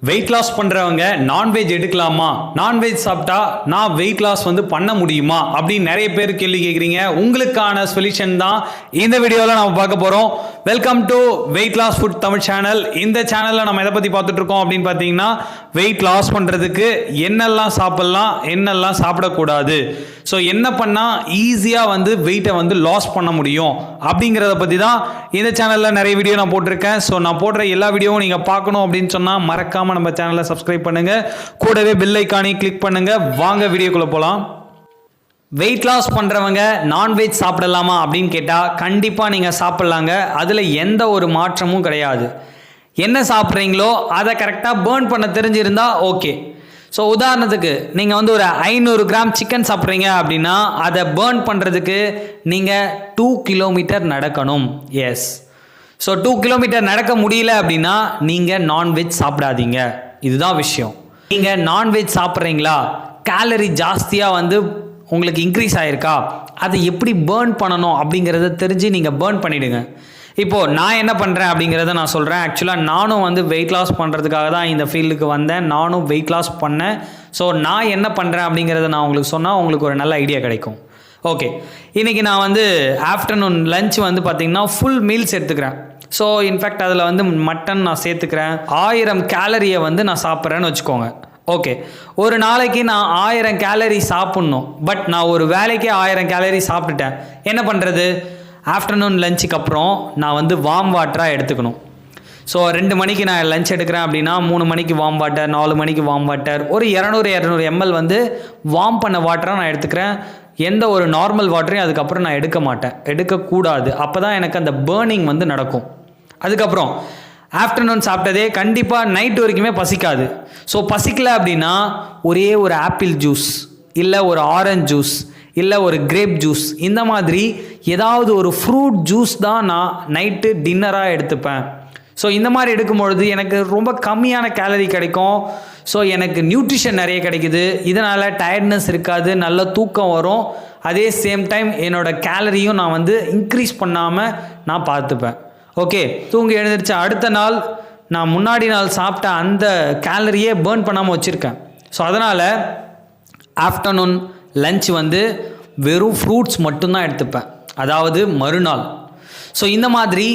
Weight loss பண்ணுறவங்க non veg எடுக்கலாமா, non veg சாப்பிட்டா நான் வெயிட் லாஸ் பண்ண முடியுமா அப்படின்னு நிறைய பேர் கேள்வி கேட்குறீங்க. உங்களுக்கான சொல்யூஷன் தான் இந்த வீடியோவில் நம்ம பார்க்க போகிறோம். Welcome to weight loss food Tamil channel. இந்த சேனலில் நம்ம எதை பற்றி பார்த்துட்டு இருக்கோம் அப்படின்னு பார்த்தீங்கன்னா, வெயிட் லாஸ் பண்ணுறதுக்கு என்னெல்லாம் சாப்பிட்லாம், என்னெல்லாம் சாப்பிடக்கூடாது, ஸோ என்ன பண்ணால் ஈஸியாக வெயிட்டை லாஸ் பண்ண முடியும் அப்படிங்கிறத பற்றி தான் இந்த சேனலில் நிறைய வீடியோ நான் போட்டிருக்கேன். ஸோ நான் போடுற எல்லா வீடியோவும் நீங்கள் பார்க்கணும் அப்படின்னு சொன்னால் மறக்காமல் நம்ம சேனலை சப்ஸ்கிரைப் பண்ணுங்க, கூடவே பெல் ஐகானை கிளிக் பண்ணுங்க. வாங்க வீடியோக்குள்ள போலாம். வெயிட் லாஸ் பண்றவங்க நான்வெஜ் சாப்பிடலாமா அப்படின்னு கேட்டா கண்டிப்பா நீங்க சாப்பிடலாங்க. அதுல எந்த ஒரு மாற்றமும் கிடையாது. என்ன சாப்பிட்றீங்களோ அதை கரெக்டாக பேர்ன் பண்ண தெரிஞ்சிருந்தா ஓகே. ஸோ உதாரணத்துக்கு நீங்கள் ஒரு 500 கிராம் சிக்கன் சாப்பிட்றீங்க அப்படின்னா அதை பேர்ன் பண்ணுறதுக்கு நீங்கள் 2 கிலோமீட்டர் நடக்கணும். எஸ், ஸோ 2 கிலோமீட்டர் நடக்க முடியல அப்படின்னா நீங்கள் நான்வெஜ் சாப்பிடாதீங்க. இதுதான் விஷயம். நீங்கள் நான்வெஜ் சாப்பிட்றீங்களா, கேலரி ஜாஸ்தியாக உங்களுக்கு இன்க்ரீஸ் ஆகிருக்கா, அதை எப்படி பேர்ன் பண்ணணும் அப்படிங்கிறத தெரிஞ்சு நீங்கள் பேர்ன் பண்ணிவிடுங்க. இப்போது நான் என்ன பண்ணுறேன் அப்படிங்கிறத நான் சொல்கிறேன். ஆக்சுவலாக நானும் வெயிட் லாஸ் பண்ணுறதுக்காக தான் இந்த ஃபீல்டுக்கு வந்தேன். நானும் வெயிட் லாஸ் பண்ணேன். ஸோ நான் என்ன பண்ணுறேன் அப்படிங்கிறத நான் உங்களுக்கு சொன்னால் உங்களுக்கு ஒரு நல்ல ஐடியா கிடைக்கும். ஓகே, இன்றைக்கி நான் ஆஃப்டர்நூன் லஞ்ச் பார்த்திங்கன்னா ஃபுல் மீல்ஸ் எடுத்துக்கிறேன். ஸோ இன்ஃபேக்ட் அதில் மட்டன் நான் சேர்த்துக்கிறேன். 1000 கேலரியை நான் சாப்பிட்றேன்னு வச்சுக்கோங்க. ஓகே, ஒரு நாளைக்கு நான் 1000 கேலரி சாப்பிட்ணும். பட் நான் ஒரு வேலைக்கே 1000 கேலரி சாப்பிட்டுட்டேன். என்ன பண்ணுறது? ஆஃப்டர்நூன் லஞ்சுக்கு அப்புறம் நான் வார்ம் வாட்டராக எடுத்துக்கணும். ஸோ 2 மணிக்கு நான் லஞ்ச் எடுக்கிறேன் அப்படின்னா 3 மணிக்கு வார்ம் வாட்டர், 4 மணிக்கு வார்ம் வாட்டர், ஒரு 200 ml வார்ம் பண்ண வாட்டராக நான் எடுத்துக்கிறேன். எந்த ஒரு நார்மல் வாட்டரையும் அதுக்கப்புறம் நான் எடுக்க மாட்டேன், எடுக்கக்கூடாது. அப்போ தான் எனக்கு அந்த பேர்னிங் நடக்கும். அதுக்கப்புறம் ஆஃப்டர்நூன் சாப்பிட்டதே கண்டிப்பாக நைட் வரைக்குமே பசிக்காது. ஸோ பசிக்கல அப்படின்னா ஒரே ஒரு ஆப்பிள் ஜூஸ், இல்லை ஒரு ஆரஞ்சு ஜூஸ், இல்லை ஒரு கிரேப் ஜூஸ், இந்த மாதிரி ஏதாவது ஒரு ஃப்ரூட் ஜூஸ் தான் நான் நைட்டு டின்னராக எடுத்துப்பேன். ஸோ இந்த மாதிரி எடுக்கும்பொழுது எனக்கு ரொம்ப கம்மியான கேலரி கிடைக்கும். ஸோ எனக்கு நியூட்ரிஷன் நிறைய கிடைக்குது. இதனால் டயர்ட்னஸ் இருக்காது, நல்ல தூக்கம் வரும். அதே சேம் டைம் என்னோடய கேலரியும் நான் இன்க்ரீஸ் பண்ணாமல் நான் பார்த்துப்பேன். ஓகே, தூங்கி எழுந்திரிச்ச அடுத்த நாள் நான் முன்னாடி நாள் சாப்பிட்ட அந்த கேலரியே பேர்ன் பண்ணாமல் வச்சுருக்கேன். ஸோ அதனால் ஆஃப்டர்நூன் லஞ்ச் வெறும் ஃப்ரூட்ஸ் மட்டும்தான் எடுத்துப்பேன், அதாவது மறுநாள். ஸோ இந்த மாதிரி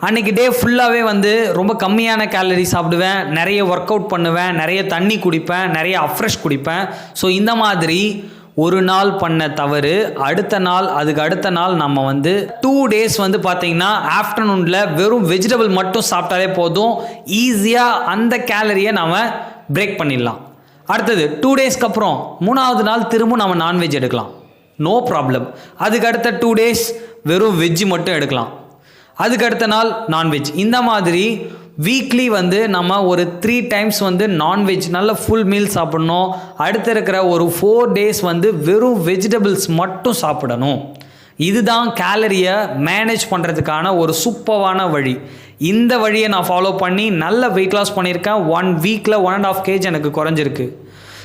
அன்றைக்கி டே ஃபுல்லாகவே ரொம்ப கம்மியான கேலரி சாப்பிடுவேன், நிறைய ஒர்க் அவுட் பண்ணுவேன், நிறைய தண்ணி குடிப்பேன், நிறைய அஃப்ரெஷ் குடிப்பேன். ஸோ இந்த மாதிரி ஒரு நாள் பண்ண தவறு அடுத்த நாள், அதுக்கு அடுத்த நாள் நம்ம 2 டேஸ் பார்த்தீங்கன்னா ஆஃப்டர்நூனில் வெறும் வெஜிடபிள் மட்டும் சாப்பிட்டாலே போதும். ஈஸியாக அந்த கேலரியை நாம் பிரேக் பண்ணிடலாம். அடுத்தது 2 டேஸ்க்கு அப்புறம் 3வது நாள் திரும்ப நம்ம நான்வெஜ் எடுக்கலாம், நோ ப்ராப்ளம். அதுக்கு அடுத்த 2 டேஸ் வெறும் வெஜ்ஜு மட்டும் எடுக்கலாம், அதுக்கு அடுத்த நாள் நான்வெஜ். இந்த மாதிரி வீக்லி நம்ம ஒரு 3 டைம்ஸ் நான்வெஜ் நல்ல ஃபுல் மீல் சாப்பிடணும். அடுத்து இருக்கிற ஒரு 4 டேஸ் வெறும் வெஜிடபிள்ஸ் மட்டும் சாப்பிடணும். இதுதான் கேலரியை மேனேஜ் பண்ணுறதுக்கான ஒரு சூப்பரான வழி. இந்த வழியை நான் ஃபாலோ பண்ணி நல்ல வெயிட் லாஸ் பண்ணியிருக்கேன். 1 வீக்கில் 1.5 kg எனக்கு குறைஞ்சிருக்கு.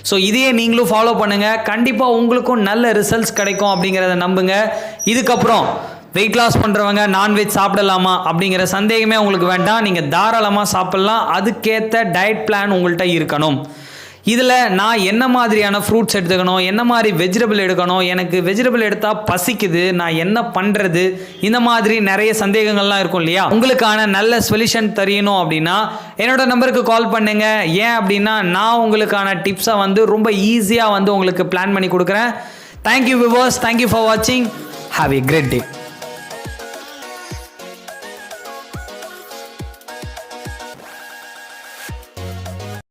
ஸோ இதையே நீங்களும் ஃபாலோ பண்ணுங்கள், கண்டிப்பாக உங்களுக்கும் நல்ல ரிசல்ட்ஸ் கிடைக்கும் அப்படிங்கிறத நம்புங்க. இதுக்கப்புறம் வெயிட் லாஸ் பண்ணுறவங்க நான்வெஜ் சாப்பிடலாமா அப்படிங்கிற சந்தேகமே உங்களுக்கு வேண்டாம். நீங்கள் தாராளமாக சாப்பிட்லாம். அதுக்கேற்ற டயட் பிளான் உங்கள்கிட்ட இருக்கணும். இதில் நான் என்ன மாதிரியான ஃப்ரூட்ஸ் எடுத்துக்கணும், என்ன மாதிரி வெஜிடபிள் எடுக்கணும், எனக்கு வெஜிடபிள் எடுத்தால் பசிக்குது, நான் என்ன பண்ணுறது, இந்த மாதிரி நிறைய சந்தேகங்கள்லாம் இருக்கும் இல்லையா? உங்களுக்கான நல்ல சொல்யூஷன் தெரியணும் அப்படின்னா என்னோட நம்பருக்கு கால் பண்ணுங்கள். ஏன் அப்படின்னா நான் உங்களுக்கான டிப்ஸை ரொம்ப ஈஸியாக உங்களுக்கு பிளான் பண்ணி கொடுக்குறேன். தேங்க்யூ வியூவர்ஸ், தேங்க்யூ ஃபார் வாட்சிங். Have a great day.